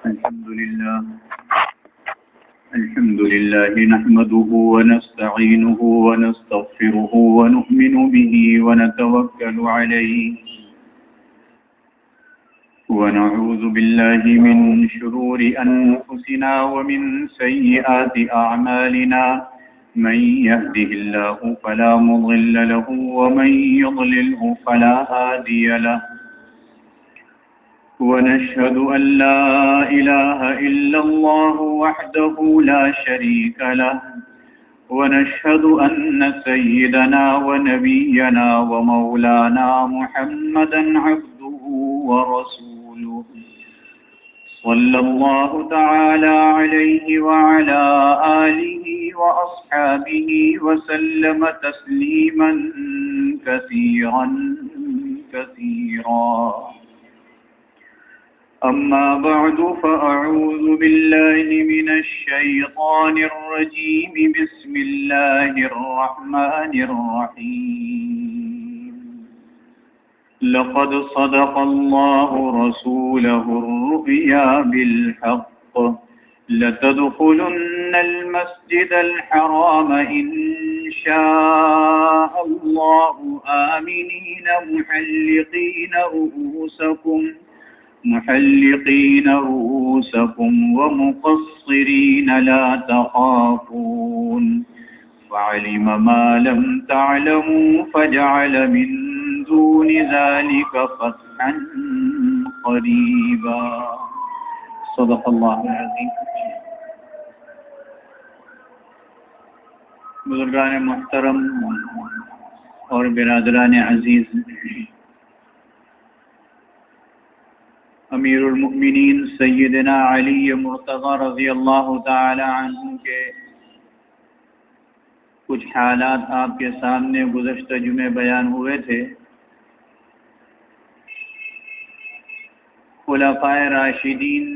الحمد لله نحمده ونستعينه ونستغفره ونؤمن به ونتوكل عليه ونعوذ بالله من شرور أنفسنا ومن سيئات أعمالنا من يهده الله فلا مضل له ومن يضلله فلا هادي له ونشهد أن لا إله إلا الله وحده لا شريك له ونشهد أن سيدنا ونبينا ومولانا محمدا عبده ورسوله صلى الله تعالى عليه وعلى آله وأصحابه وسلم تسليما كثيرا كثيرا أما بعد فأعوذ بالله من الشيطان الرجيم بسم الله الرحمن الرحيم لقد صدق الله رسوله الرؤيا بالحق لتدخلن المسجد الحرام إن شاء الله آمنين محلقين رؤوسكم ومقصرين لا تخافون فعلم ما لم تعلموا فجعل من دون ذلك فتحا قريبا صدق اللہ العظیم. بزرگان محترم اور برادران عزیز، امیر المؤمنین سیدنا علی مرتضی رضی اللہ تعالی عنہ کے کچھ حالات آپ کے سامنے گزشتہ جمعے بیان ہوئے تھے. خلفائے راشدین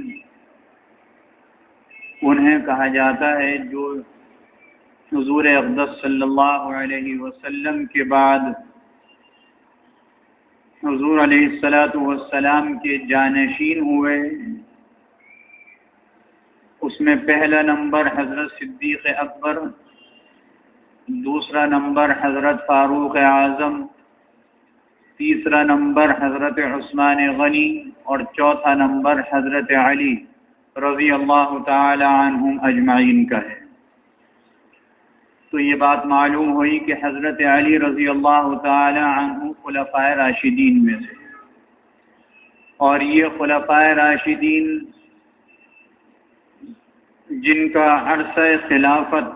انہیں کہا جاتا ہے جو حضور اقدس صلی اللہ علیہ وسلم کے بعد حضور علیہ السلام کے جانشین ہوئے. اس میں پہلا نمبر حضرت صدیق اکبر، دوسرا نمبر حضرت فاروق اعظم، تیسرا نمبر حضرت عثمان غنی اور چوتھا نمبر حضرت علی رضی اللہ تعالی عنہم اجمعین کا ہے. تو یہ بات معلوم ہوئی کہ حضرت علی رضی اللہ تعالی عنہ خلفائے راشدین میں سے، اور یہ خلفائے راشدین جن کا عرصہ خلافت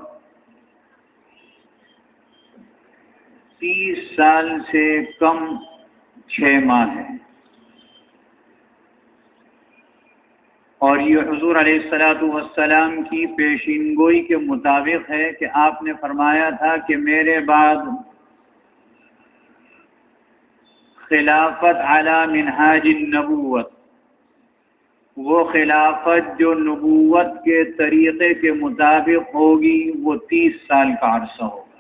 30 سال سے کم 6 ماہ ہے، اور یہ حضور علیہ السلام کی پیشین گوئی کے مطابق ہے کہ آپ نے فرمایا تھا کہ میرے بعد خلافت علی منہاج النبوت، وہ خلافت جو نبوت کے طریقے کے مطابق ہوگی وہ 30 سال کا عرصہ ہوگا.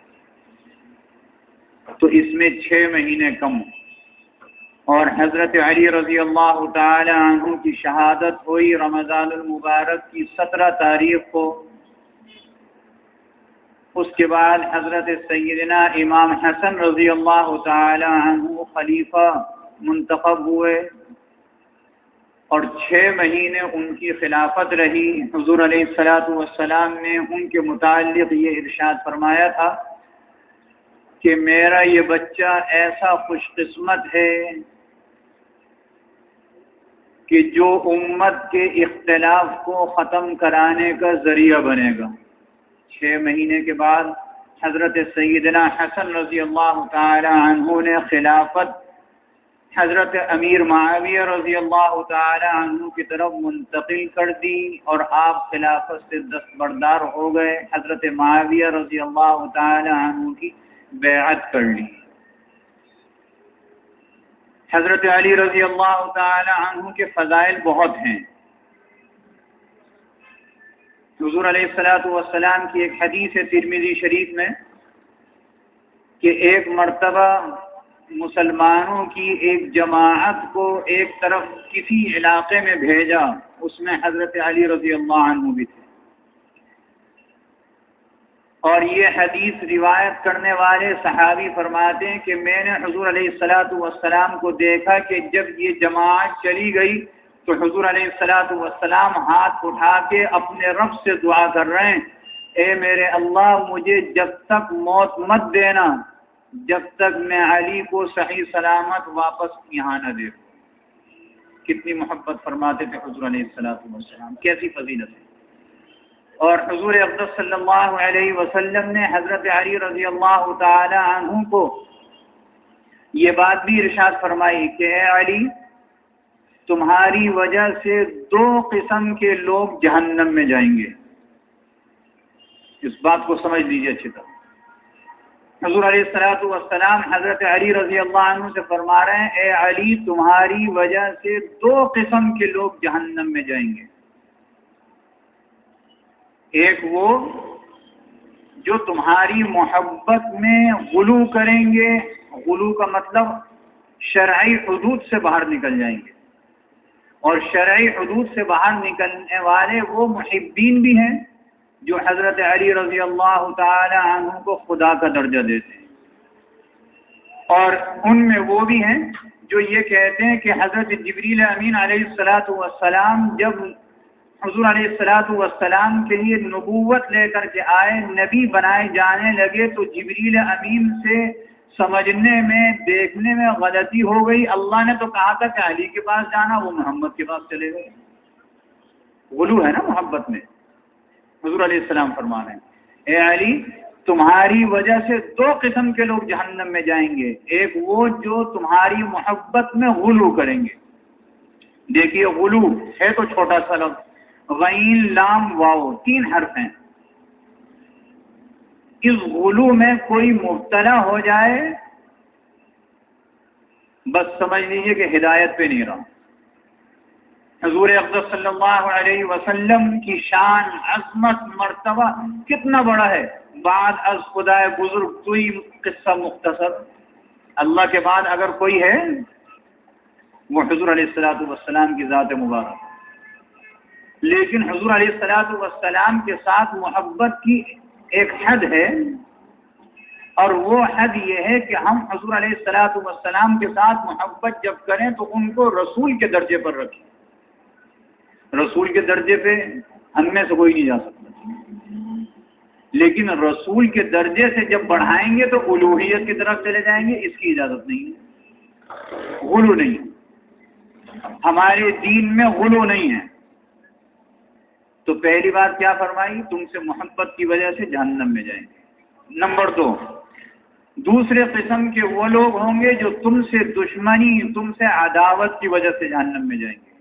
تو اس میں 6 مہینے کم. اور حضرت علی رضی اللہ تعالی عنہ کی شہادت ہوئی رمضان المبارک کی 17 تاریخ کو. اس کے بعد حضرت سیدنا امام حسن رضی اللہ تعالی عنہ خلیفہ منتخب ہوئے، اور 6 مہینے ان کی خلافت رہی. حضور علیہ السلام نے ان کے متعلق یہ ارشاد فرمایا تھا کہ میرا یہ بچہ ایسا خوش قسمت ہے کہ جو امت کے اختلاف کو ختم کرانے کا ذریعہ بنے گا. 6 مہینے کے بعد حضرت سیدنا حسن رضی اللہ تعالی عنہ نے خلافت حضرت امیر معاویہ رضی اللہ تعالی عنہ کی طرف منتقل کر دی، اور آپ خلافت سے دستبردار ہو گئے. حضرت معاویہ رضی اللہ تعالی عنہ کی بیعت کر لی. حضرت علی رضی اللہ تعالی عنہ کے فضائل بہت ہیں. حضور علیہ السلام کی ایک حدیث ہے ترمذی شریف میں کہ ایک مرتبہ مسلمانوں کی ایک جماعت کو ایک طرف کسی علاقے میں بھیجا، اس میں حضرت علی رضی اللہ عنہ بھی تھے. اور یہ حدیث روایت کرنے والے صحابی فرماتے ہیں کہ میں نے حضور علیہ الصلاۃ والسلام کو دیکھا کہ جب یہ جماعت چلی گئی تو حضور علیہ الصلاۃ والسلام ہاتھ اٹھا کے اپنے رب سے دعا کر رہے ہیں، اے میرے اللہ مجھے جب تک موت مت دینا جب تک میں علی کو صحیح سلامت واپس یہاں نہ دیکھوں. کتنی محبت فرماتے تھے حضور علیہ الصلاۃ والسلام، کیسی فضیلت ہے. اور حضور اقدس صلی اللہ علیہ وسلم نے حضرت علی رضی اللہ تعالی عنہ کو یہ بات بھی ارشاد فرمائی کہ اے علی، تمہاری وجہ سے 2 قسم کے لوگ جہنم میں جائیں گے. اس بات کو سمجھ لیجیے اچھی طرح. حضور علیہ الصلوۃ والسلام حضرت علی رضی اللہ عنہ سے فرما رہے ہیں، اے علی تمہاری وجہ سے 2 قسم کے لوگ جہنم میں جائیں گے. ایک وہ جو تمہاری محبت میں غلو کریں گے، غلو کا مطلب شرعی حدود سے باہر نکل جائیں گے، اور شرعی حدود سے باہر نکلنے والے وہ محبین بھی ہیں جو حضرت علی رضی اللہ تعالی عنہ کو خدا کا درجہ دیتے ہیں، اور ان میں وہ بھی ہیں جو یہ کہتے ہیں کہ حضرت جبریل امین علیہ الصلاۃ والسلام جب حضور علیہ الصلاۃ والسلام کے لیے نبوت لے کر کے آئے، نبی بنائے جانے لگے تو جبریل امین سے سمجھنے میں دیکھنے میں غلطی ہو گئی. اللہ نے تو کہا تھا کہ علی کے پاس جانا، وہ محمد کے پاس چلے گئے. غلو ہے نا محبت میں. حضور علیہ السلام فرما رہے ہیں، اے علی تمہاری وجہ سے 2 قسم کے لوگ جہنم میں جائیں گے. ایک وہ جو تمہاری محبت میں غلو کریں گے. دیکھیے غلو ہے تو چھوٹا سا لفظ، غین لام واو 3 حرف ہیں. اس غلو میں کوئی مبتلا ہو جائے بس سمجھ لیجیے کہ ہدایت پہ نہیں رہا. حضور اقدس صلی اللہ علیہ وسلم کی شان، عظمت، مرتبہ کتنا بڑا ہے. بعد از خدائے بزرگ کوئی قصہ مختصر، اللہ کے بعد اگر کوئی ہے وہ حضور علیہ الصلوۃ والسلام کی ذات مبارک. لیکن حضور علیہ الصلوۃ والسلام کے ساتھ محبت کی ایک حد ہے، اور وہ حد یہ ہے کہ ہم حضور علیہ الصلوۃ والسلام کے ساتھ محبت جب کریں تو ان کو رسول کے درجے پر رکھیں. رسول کے درجے پہ ہم میں سے کوئی نہیں جا سکتا، لیکن رسول کے درجے سے جب بڑھائیں گے تو الوہیت کی طرف چلے جائیں گے. اس کی اجازت نہیں ہے، غلو نہیں. ہمارے دین میں غلو نہیں ہے. تو پہلی بات کیا فرمائی؟ تم سے محبت کی وجہ سے جہنم میں جائیں گے. نمبر 2، دوسرے قسم کے وہ لوگ ہوں گے جو تم سے دشمنی، تم سے عداوت کی وجہ سے جہنم میں جائیں گے.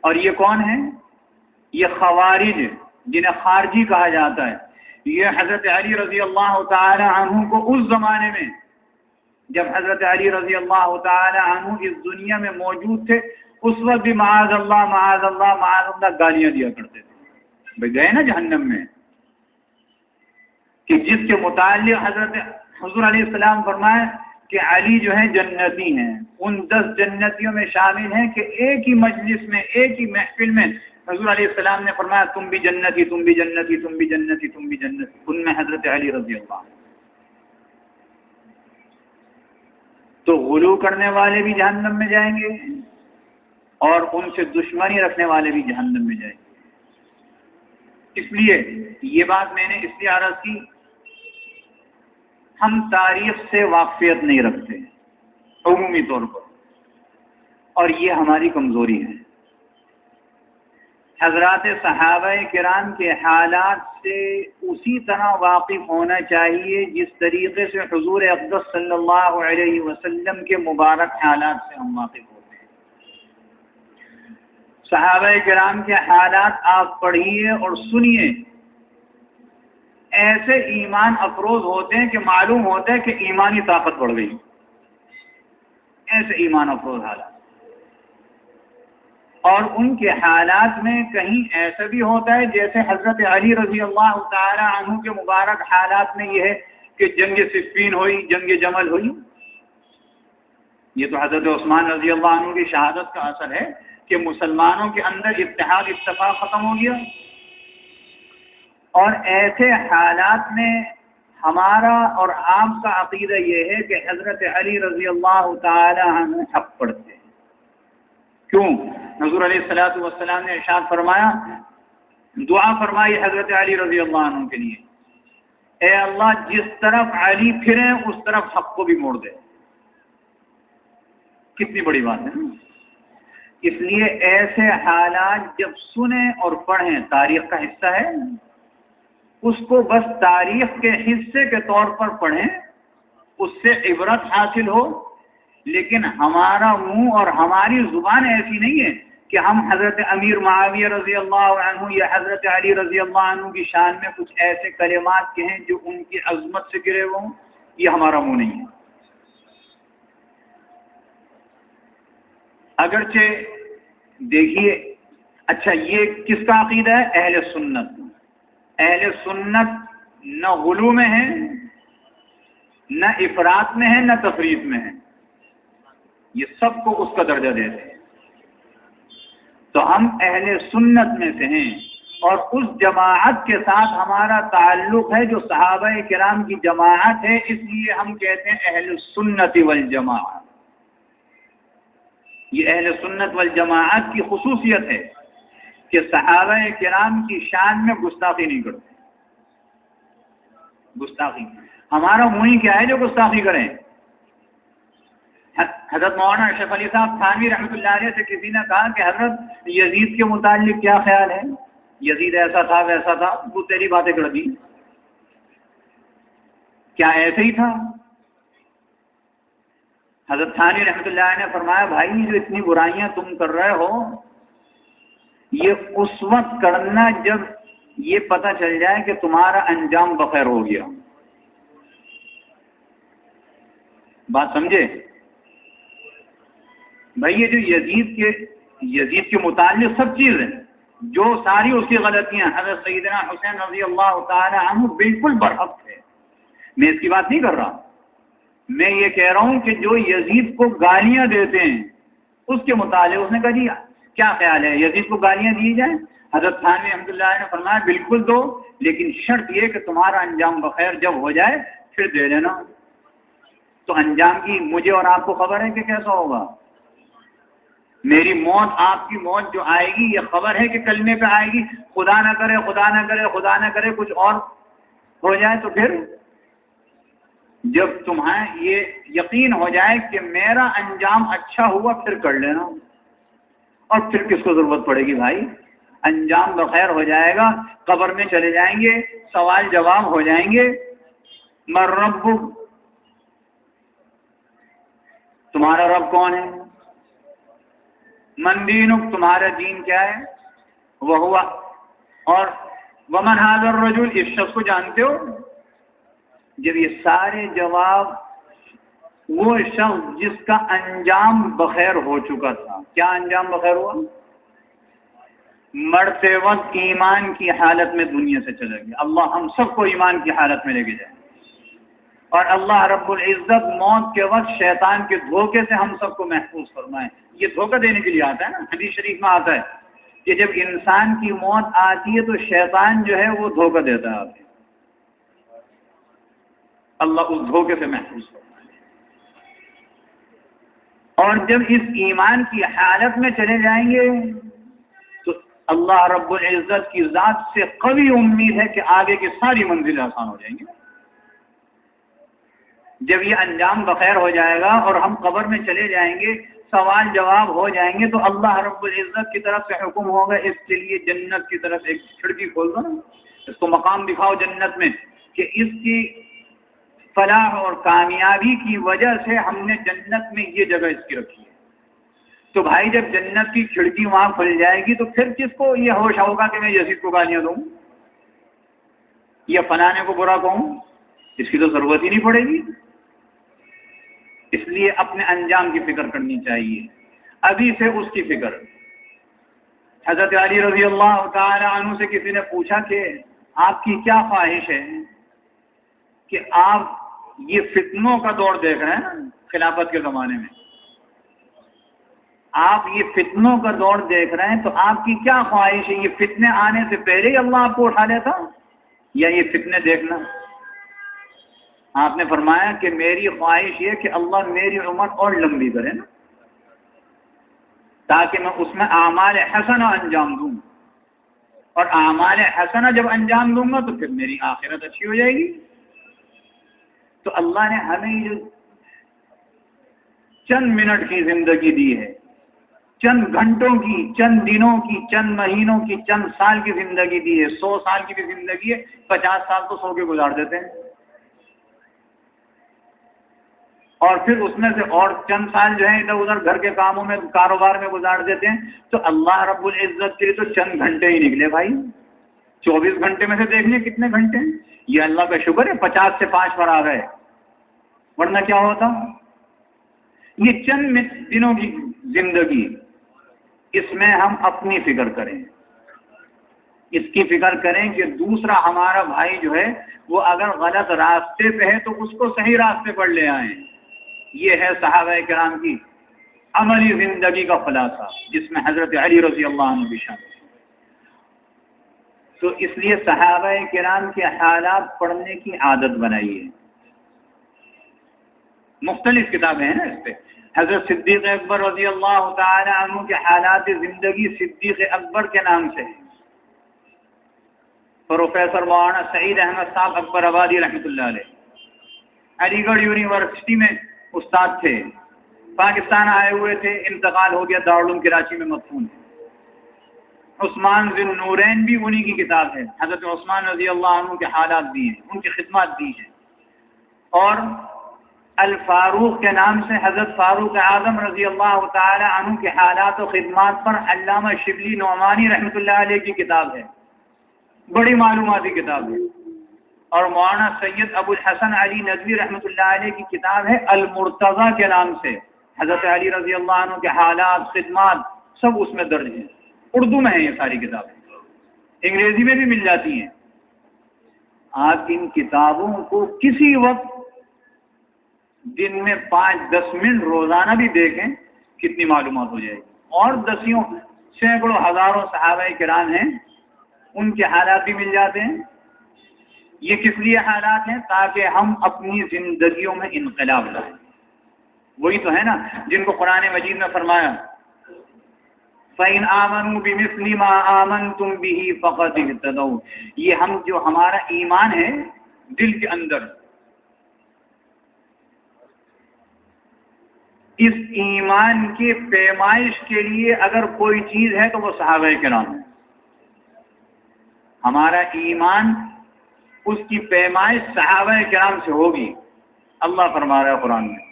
اور یہ کون ہیں؟ یہ خوارج جنہیں خارجی کہا جاتا ہے. یہ حضرت علی رضی اللہ تعالی عنہ کو اس زمانے میں جب حضرت علی رضی اللہ تعالی عنہ اس دنیا میں موجود تھے، اس وقت بھی معاذ اللہ معاذ اللہ معاذ اللہ گالیاں دیا کرتے تھے. بھائی گئے نا جہنم میں، کہ جس کے متعلق حضرت حضور علیہ السلام فرمائے کہ علی جو ہیں جنتی ہیں. ان 10 جنتیوں میں شامل ہیں کہ ایک ہی مجلس میں، ایک ہی محفل میں حضور علیہ السلام نے فرمایا تم بھی جنتی، تم بھی جنتی، تم بھی جنتی، تم بھی جنتی. ان میں حضرت علی رضی اللہ. تو غلو کرنے والے بھی جہنم میں جائیں گے اور ان سے دشمنی رکھنے والے بھی جہنم میں جائیں گے. اس لیے یہ بات میں نے اس لیے عرض کی، ہم تاریخ سے واقفیت نہیں رکھتے عمومی طور پر، اور یہ ہماری کمزوری ہے. حضرات صحابہ کرام کے حالات سے اسی طرح واقف ہونا چاہیے جس طریقے سے حضور اقدس صلی اللہ علیہ وسلم کے مبارک حالات سے ہم واقف ہوتے ہیں. صحابہ کرام کے حالات آپ پڑھیے اور سنیے، ایسے ایمان افروز ہوتے ہیں کہ معلوم ہوتا ہے کہ ایمانی طاقت بڑھ گئی. ایسے ایمان افروز حالات. اور ان کے حالات میں کہیں ایسا بھی ہوتا ہے جیسے حضرت علی رضی اللہ تعالی عنہ کے مبارک حالات میں یہ ہے کہ جنگ صفین ہوئی، جنگ جمل ہوئی؟ یہ تو حضرت عثمان رضی اللہ عنہ کی شہادت کا اثر ہے کہ مسلمانوں کے اندر اتحاد اتفاق ختم ہو گیا. اور ایسے حالات میں ہمارا اور آپ کا عقیدہ یہ ہے کہ حضرت علی رضی اللہ تعالی عنہ حق پڑھتے ہیں. کیوں؟ حضور علیہ الصلوۃ والسلام نے ارشاد فرمایا، دعا فرمائی حضرت علی رضی اللہ عنہ کے لیے، اے اللہ جس طرف علی پھریں اس طرف حق کو بھی موڑ دے. کتنی بڑی بات ہے. اس لیے ایسے حالات جب سنیں اور پڑھیں، تاریخ کا حصہ ہے، اس کو بس تاریخ کے حصے کے طور پر پڑھیں، اس سے عبرت حاصل ہو. لیکن ہمارا منہ اور ہماری زبان ایسی نہیں ہے کہ ہم حضرت امیر معاویہ رضی اللہ عنہ یا حضرت علی رضی اللہ عنہ کی شان میں کچھ ایسے کلمات کہیں جو ان کی عظمت سے گرے ہوئے ہوں. یہ ہمارا منہ نہیں ہے. اگرچہ دیکھیے، اچھا یہ کس کا عقیدہ ہے؟ اہل سنت. اہل سنت نہ غلو میں ہے، نہ افراط میں ہے، نہ تفریط میں ہے. یہ سب کو اس کا درجہ دیتے ہیں. تو ہم اہل سنت میں سے ہیں اور اس جماعت کے ساتھ ہمارا تعلق ہے جو صحابہ کرام کی جماعت ہے. اس لیے ہم کہتے ہیں اہل سنت والجماعت. یہ اہل سنت والجماعت کی خصوصیت ہے کہ صحابہ کرام کی شان میں گستاخی نہیں کرتے. گستاخی ہمارا منہ کیا ہے جو گستاخی کریں؟ حضرت مولانا اشرف علی صاحب تھانوی رحمۃ اللہ علیہ سے کسی نے کہا کہ حضرت یزید کے متعلق کیا خیال ہے؟ یزید ایسا تھا ویسا تھا. وہ تیری باتیں کر دی. کیا ایسے ہی تھا؟ حضرت تھانوی رحمۃ اللہ علیہ نے فرمایا، بھائی جو اتنی برائیاں تم کر رہے ہو، یہ اس وقت کرنا جب یہ پتہ چل جائے کہ تمہارا انجام بخیر ہو گیا. بات سمجھے بھائی؟ یہ جو یزید کے متعلق سب چیزیں جو ساری اس کی غلطیاں، حضرت سیدنا حسین رضی اللہ تعالی عنہ بالکل برحق تھے. میں اس کی بات نہیں کر رہا. میں یہ کہہ رہا ہوں کہ جو یزید کو گالیاں دیتے ہیں اس کے متعلق اس نے کہا جی کیا خیال ہے یزید کو گالیاں دی جائیں؟ حضرت تھانوی رحمۃ اللہ علیہ نے فرمایا بالکل دو، لیکن شرط یہ کہ تمہارا انجام بخیر جب ہو جائے پھر دے دینا. تو انجام کی مجھے اور آپ کو خبر ہے کہ کیسا ہوگا. میری موت، آپ کی موت جو آئے گی، یہ خبر ہے کہ کلمے پہ آئے گی. خدا نہ کرے، خدا نہ کرے، خدا نہ کرے کچھ اور ہو جائے تو پھر جب تمہیں یہ یقین ہو جائے کہ میرا انجام اچھا ہوا پھر کر لینا. اور پھر کس کو ضرورت پڑے گی بھائی؟ انجام بخیر ہو جائے گا، قبر میں چلے جائیں گے، سوال جواب ہو جائیں گے. من ربک، تمہارا رب کون ہے؟ من دینک، تمہارا دین کیا ہے؟ وہ ہوا، اور ومن ھذا الرجل، اس شخص کو جانتے ہو؟ جب یہ سارے جواب، وہ شخص جس کا انجام بخیر ہو چکا تھا. کیا انجام بخیر ہوا؟ مرتے وقت ایمان کی حالت میں دنیا سے چلا گیا. اللہ ہم سب کو ایمان کی حالت میں لے کے جائے. اور اللہ رب العزت موت کے وقت شیطان کے دھوکے سے ہم سب کو محفوظ فرمائے. یہ دھوکہ دینے کے لیے آتا ہے نا. حدیث شریف میں آتا ہے کہ جب انسان کی موت آتی ہے تو شیطان جو ہے وہ دھوکہ دیتا ہے. اللہ اس دھوکے سے محفوظ فرمائے. اور جب اس ایمان کی حالت میں چلے جائیں گے تو اللہ رب العزت کی ذات سے قوی امید ہے کہ آگے کی ساری منزلیں آسان ہو جائیں گی. جب یہ انجام بخیر ہو جائے گا اور ہم قبر میں چلے جائیں گے، سوال جواب ہو جائیں گے، تو اللہ رب العزت کی طرف سے حکم ہوگا اس کے لیے جنت کی طرف ایک کھڑکی کھول دو نا، اس کو مقام دکھاؤ جنت میں کہ اس کی فلاح اور کامیابی کی وجہ سے ہم نے جنت میں یہ جگہ اس کی رکھی ہے. تو بھائی جب جنت کی کھڑکی وہاں کھل جائے گی تو پھر کس کو یہ ہوش ہوگا کہ میں یزید کو گالیاں دوں یا فلانے کو برا کہوں؟ اس کی تو ضرورت ہی نہیں پڑے گی. اس لیے اپنے انجام کی فکر کرنی چاہیے، ابھی سے اس کی فکر. حضرت علی رضی اللہ تعالی عنہ سے کسی نے پوچھا کہ آپ کی کیا خواہش ہے؟ کہ آپ یہ فتنوں کا دور دیکھ رہے ہیں نا خلافت کے زمانے میں، آپ یہ فتنوں کا دور دیکھ رہے ہیں، تو آپ کی کیا خواہش ہے؟ یہ فتنے آنے سے پہلے ہی اللہ آپ کو اٹھا لیتا یا یہ فتنے دیکھنا؟ آپ نے فرمایا کہ میری خواہش یہ کہ اللہ میری عمر اور لمبی کرے نا، تاکہ میں اس میں اعمال حسنہ انجام دوں، اور اعمال حسنہ جب انجام دوں گا تو پھر میری آخرت اچھی ہو جائے گی۔ تو اللہ نے ہمیں جو چند منٹ کی زندگی دی ہے، چند گھنٹوں کی، چند دنوں کی، چند مہینوں کی، چند سال کی زندگی دی ہے، 100 سال کی بھی زندگی ہے، 50 سال تو سو کے گزار دیتے ہیں، اور پھر اس میں سے اور چند سال جو ہیں ادھر ادھر گھر کے کاموں میں، کاروبار میں گزار دیتے ہیں۔ تو اللہ رب العزت کے لیے تو چند گھنٹے ہی نکلے بھائی، 24 گھنٹے میں سے دیکھ لیں کتنے گھنٹے ہیں۔ یہ اللہ کا شکر ہے 50 سے 5 پر آ گئے، ورنہ کیا ہوتا؟ یہ چند دنوں کی زندگی، اس میں ہم اپنی فکر کریں، اس کی فکر کریں کہ دوسرا ہمارا بھائی جو ہے وہ اگر غلط راستے پہ ہے تو اس کو صحیح راستے پر لے آئیں۔ یہ ہے صحابہ کرام کی عملی زندگی کا خلاصہ، جس میں حضرت علی رضی اللہ عنہ بھی شامل۔ تو اس لیے صحابہ کرام کے حالات پڑھنے کی عادت بنائیے۔ مختلف کتابیں ہیں نا اس پہ۔ حضرت صدیق اکبر رضی اللہ تعالی عنہ کے حالات زندگی صدیق اکبر کے نام سے ہے۔ پروفیسر مولانا سعید احمد صاحب اکبر آبادی رحمۃ اللہ علیہ علی گڑھ یونیورسٹی میں استاد تھے، پاکستان آئے ہوئے تھے، انتقال ہو گیا، دارالعلوم کراچی میں مدفون ہے۔ عثمان ذی النورین بھی انہی کی کتاب ہے، حضرت عثمان رضی اللہ عنہ کے حالات دی ہیں، ان کی خدمات دی ہیں۔ اور الفاروق کے نام سے حضرت فاروق اعظم رضی اللہ تعالی عنہ کے حالات و خدمات پر علامہ شبلی نعمانی رحمۃ اللہ علیہ کی کتاب ہے، بڑی معلوماتی کتاب ہے۔ اور مولانا سید ابو الحسن علی ندوی رحمۃ اللہ علیہ کی کتاب ہے المرتضی کے نام سے، حضرت علی رضی اللہ عنہ کے حالات خدمات سب اس میں درج ہیں۔ اردو میں ہیں یہ ساری کتابیں، انگریزی میں بھی مل جاتی ہیں۔ آپ ان کتابوں کو کسی وقت دن میں 5-10 منٹ روزانہ بھی دیکھیں، کتنی معلومات ہو جائے گی۔ اور دسیوں سینکڑوں ہزاروں صحابہ کرام ہیں، ان کے حالات بھی مل جاتے ہیں۔ یہ کس لیے حالات ہیں؟ تاکہ ہم اپنی زندگیوں میں انقلاب لائیں۔ وہی تو ہے نا جن کو قرآن مجید میں فرمایا فَإِنْ آمَنُوا بِمِثْلِ مَا آمَنْتُمْ بِهِ فَقَدِ اهْتَدَوْا۔ یہ ہم جو ہمارا ایمان ہے دل کے اندر، اس ایمان کی پیمائش کے لیے اگر کوئی چیز ہے تو وہ صحابہ کرام ہے۔ ہمارا ایمان، اس کی پیمائش صحابہ کرام سے ہوگی۔ اللہ فرما رہا ہے قرآن میں،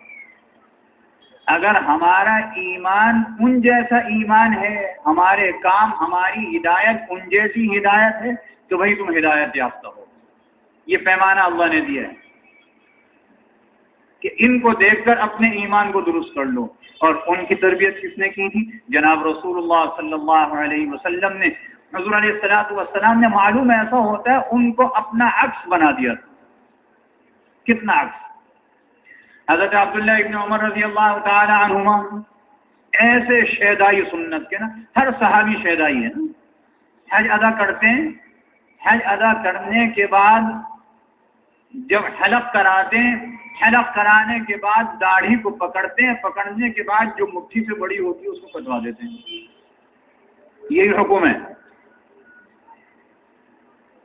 اگر ہمارا ایمان ان جیسا ایمان ہے، ہمارے کام، ہماری ہدایت ان جیسی ہدایت ہے، تو بھائی تم ہدایت یافتہ ہو۔ یہ پیمانہ اللہ نے دیا ہے کہ ان کو دیکھ کر اپنے ایمان کو درست کر لو۔ اور ان کی تربیت کس نے کی تھی؟ جناب رسول اللہ صلی اللہ علیہ وسلم نے۔ حضور علیہ الصلوۃ والسلام نے، معلوم ایسا ہوتا ہے، ان کو اپنا عکس بنا دیا تھا۔ کتنا عکس؟ حضرت عبداللہ ابن عمر رضی اللہ تعالی عنہما ایسے شیدائی سنت کے نا، ہر صحابی شیدائی ہے نا، حج ادا کرتے ہیں، حج ادا کرنے کے بعد جب حلق کراتے ہیں، حلق کرانے کے بعد داڑھی کو پکڑتے ہیں، پکڑنے کے بعد جو مٹھی سے بڑی ہوتی ہے اس کو کٹوا دیتے ہیں۔ یہی حکم ہے۔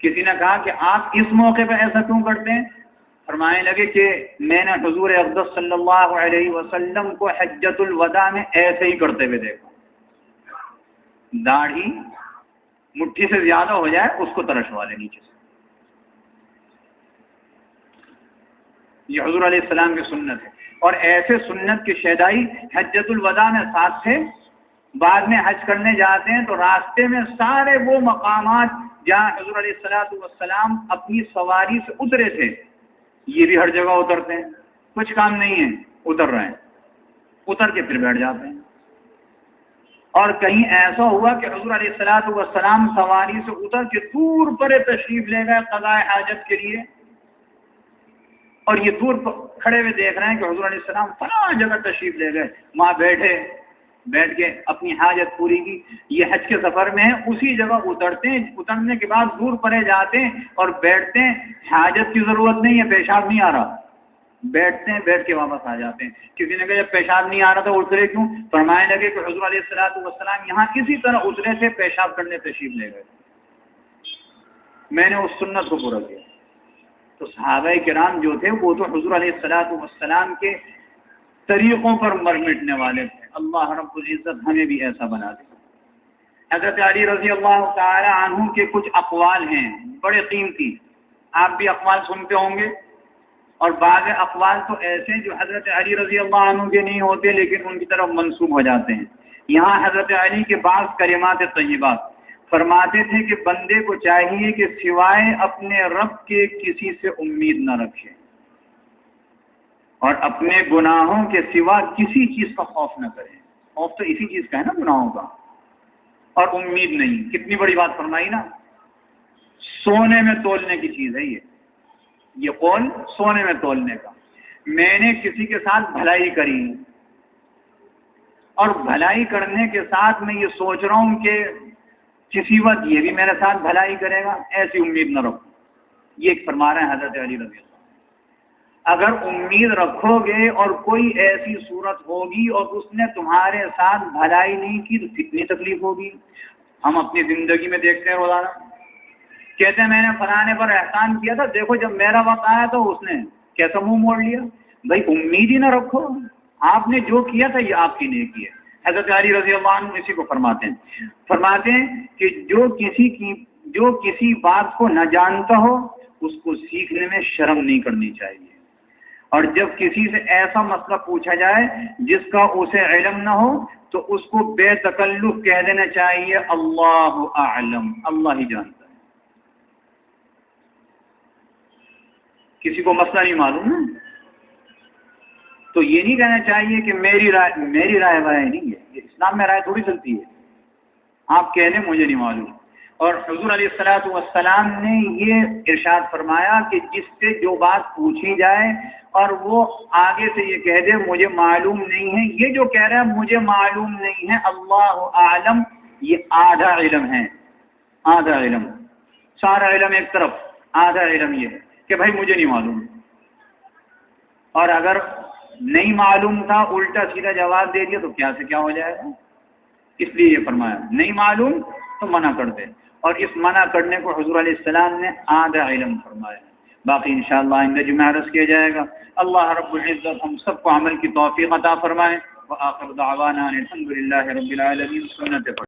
کسی نے کہا کہ آپ اس موقع پہ ایسا کیوں کرتے ہیں؟ فرمانے لگے کہ میں نے حضور اقدس صلی اللہ علیہ وسلم کو حجۃ الوداع میں ایسے ہی کرتے ہوئے دیکھا، داڑھی مٹھی سے زیادہ ہو جائے اس کو ترشوا لے نیچے سے۔ یہ حضور علیہ السلام کی سنت ہے۔ اور ایسے سنت کی شیدائی حجۃ الوداع میں ساتھ سے بعد میں حج کرنے جاتے ہیں تو راستے میں سارے وہ مقامات جہاں حضور علیہ السلام اپنی سواری سے اترے تھے، یہ بھی ہر جگہ اترتے ہیں، کچھ کام نہیں ہے، اتر رہے ہیں، اتر کے پھر بیٹھ جاتے ہیں۔ اور کہیں ایسا ہوا کہ حضور علیہ السلام سواری سے اتر کے دور پر تشریف لے گئے قضاء حاجت کے لیے، اور یہ دور کھڑے ہوئے دیکھ رہے ہیں کہ حضور علیہ السلام فلاں جگہ تشریف لے گئے، وہاں بیٹھ کے اپنی حاجت پوری کی. یہ حج کے سفر میں ہے، اسی جگہ اترتے ہیں، اترنے کے بعد دور پڑے جاتے ہیں اور بیٹھتے ہیں. حاجت کی ضرورت نہیں ہے، پیشاب نہیں آ رہا، بیٹھتے ہیں، بیٹھ کے واپس آ جاتے ہیں. کسی نے کہا جب پیشاب نہیں آ رہا تھا اترے کیوں؟ فرمانے لگے کہ حضور علیہ السلام یہاں اسی طرح اترے تھے، پیشاب کرنے تشریف لے گئے، میں نے اس سنت کو پورا کیا. تو صحابہ کرام جو تھے وہ تو حضور علیہ السلام کے طریقوں پر مر مٹنے والے تھے. اللہ رب العزت ہمیں بھی ایسا بنا دے. حضرت علی رضی اللہ تعالی عنہ کے کچھ اقوال ہیں بڑے قیمتی، آپ بھی اقوال سنتے ہوں گے، اور بعض اقوال تو ایسے جو حضرت علی رضی اللہ عنہ کے نہیں ہوتے لیکن ان کی طرف منسوب ہو جاتے ہیں. یہاں حضرت علی کے بعض کلمات طیبات فرماتے تھے کہ بندے کو چاہیے کہ سوائے اپنے رب کے کسی سے امید نہ رکھے، اور اپنے گناہوں کے سوا کسی چیز کا خوف نہ کرے. خوف تو اسی چیز کا ہے نا، گناہوں کا، اور امید نہیں. کتنی بڑی بات فرمائی نا. سونے میں تولنے کی چیز ہے یہ قول سونے میں تولنے کا. میں نے کسی کے ساتھ بھلائی کری اور بھلائی کرنے کے ساتھ میں یہ سوچ رہا ہوں کہ کسی وقت یہ بھی میرے ساتھ بھلائی کرے گا، ایسی امید نہ رکھو. یہ ایک فرما رہے ہیں حضرت علی رضی اللہ. اگر امید رکھو گے اور کوئی ایسی صورت ہوگی اور اس نے تمہارے ساتھ بھلائی نہیں کی تو کتنی تکلیف ہوگی. ہم اپنی زندگی میں دیکھتے ہیں روزانہ، کہتے ہیں میں نے فلانے پر احسان کیا تھا، دیکھو جب میرا وقت آیا تو اس نے کیسا منہ موڑ لیا. بھائی امید ہی نہ رکھو، آپ نے جو کیا تھا یہ آپ کی نیکی ہے. حضرت علی رضی اللہ عنہ اسی کو فرماتے ہیں کہ جو کسی بات کو نہ جانتا ہو اس کو سیکھنے میں شرم نہیں کرنی چاہیے، اور جب کسی سے ایسا مسئلہ پوچھا جائے جس کا اسے علم نہ ہو تو اس کو بے تکلف کہہ دینا چاہیے اللہ اعلم، اللہ ہی جانتا ہے. کسی کو مسئلہ نہیں معلوم نا تو یہ نہیں کہنا چاہیے کہ میری رائے نہیں ہے. یہ اسلام میں رائے تھوڑی چلتی ہے، آپ کہہ لیں مجھے نہیں معلوم. اور حضور علیہ السلام نے یہ ارشاد فرمایا کہ جس سے جو بات پوچھی جائے اور وہ آگے سے یہ کہہ دے مجھے معلوم نہیں ہے، یہ جو کہہ رہا ہے مجھے معلوم نہیں ہے اللہ اعلم، یہ آدھا علم ہے. آدھا علم، سارا علم ایک طرف، آدھا علم یہ ہے کہ بھائی مجھے نہیں معلوم. اور اگر نہیں معلوم تھا الٹا سیدھا جواب دے دیا تو کیا سے کیا ہو جائے گا. اس لیے یہ فرمایا نہیں معلوم تو منع کر دے، اور اس منع کرنے کو حضور علیہ السلام نے آدھا علم فرمایا. باقی انشاءاللہ آئندہ جمعہ عرض کیا جائے گا. اللہ رب العزت ہم سب کو عمل کی توفیق عطا فرمائے. وآخر دعوانا الحمد للہ رب العالمین. سنت